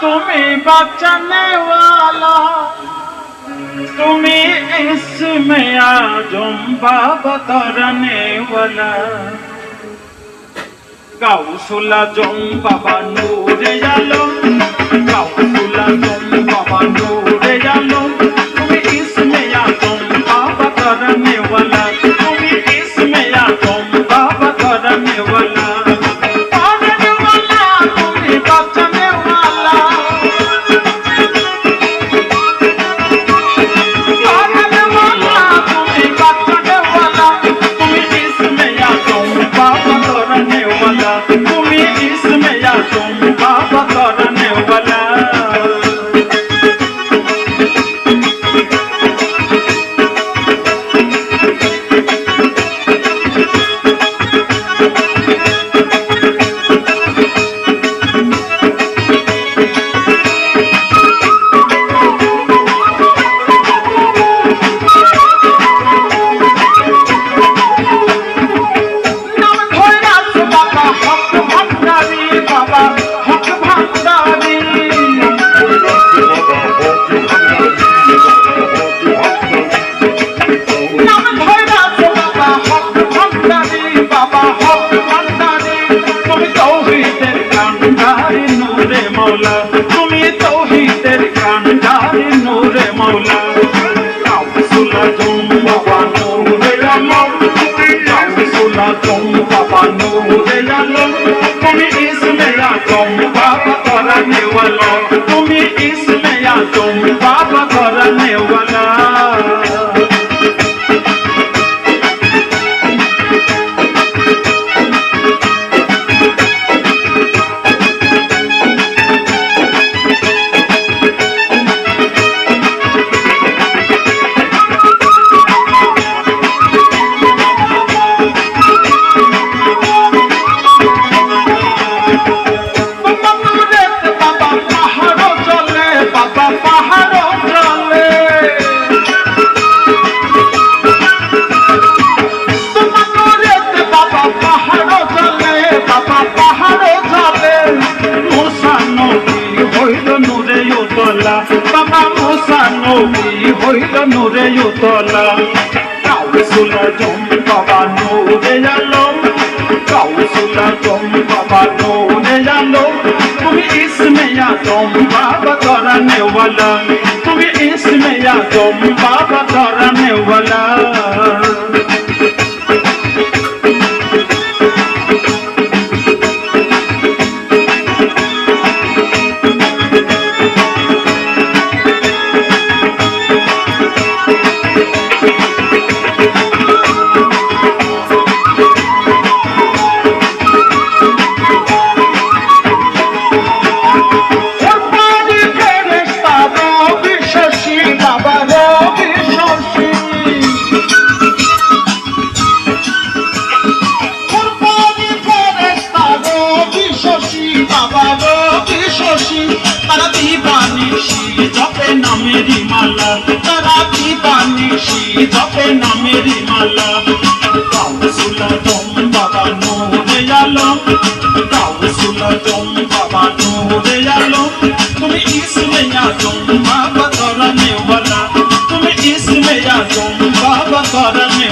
তুমি বাঁচানে वाला, তুমি ইসমে আজম বাবা তরানে वाला। গাউসুল আজম বাবা নূরে আলম, গাউসুল আজম বাবা নূরে আলম, তুমি ইসমে আজম বাবা তরানে वाला, তুমি ইসমে আজম বাবা তরানে वाला। তুমি ইসমে আজম বাবা তরানে वाला। তুমি তৌহিদের কান্ডারি নূরে মৌলা। গাউসুল আজম বাবা নূরে আলম, গাউসুল আজম বাবা নূরে আলম, তুমি ইসমে আজম বাবা তরানে वाला, তুমি ইসমে আজম বাবা তরানে वाला। বাবা মুসা নবী হইল নূরে উতলা। গাউসুল আজম বাবা নূরে আলম, গাউসুল আজম বাবা নূরে আলম, তুমি ইসমে আজম বাবা তরানে वाला, তুমি ইসমে আজম বাবা তরানে वाला। নামেরি মালা, তারা দিবানিশি জপে নামেরি মালা। গাউসুল আজম বাবা নূরে আলম, গাউসুল আজম বাবা নূরে আলম, তুমি ইসমে আজম বাবা তরানে वाला, তুমি ইসমে আজম বাবা তরানে